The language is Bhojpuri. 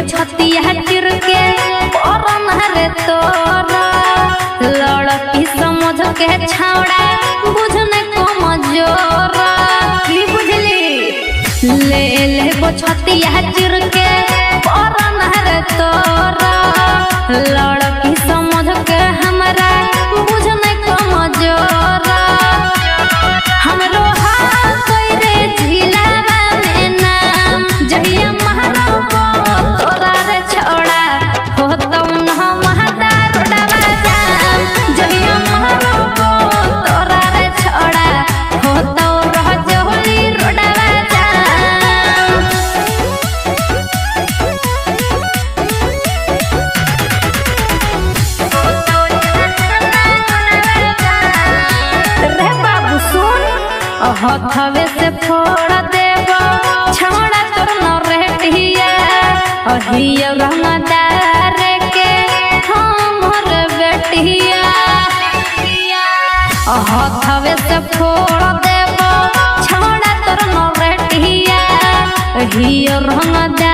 छतिया तिर के परन रे तोरा लड़की समझ के छावड़ा बुझने को मजोरा की बुझली ले ले छतिया तिर के परन रे तोरा लड़की समझ के हमरा बुझने को मजोरा हमरो हाथ रे झिलावा में नाम जहिया महारा तोरा रे छोड़ा होतौ न महदार डबा जाम जहिया महारा तोरा रे छोड़ा होतौ रह जोली रोडवा जाम रे बाबू सुन हथवे से फोड़ देबो छौड़ा तोर न रहटिया अहिया रंगदार के हमर बेटिया हथवे से फोड़ देबो छौड़ा तोर न रहटिया अहिया रंगदार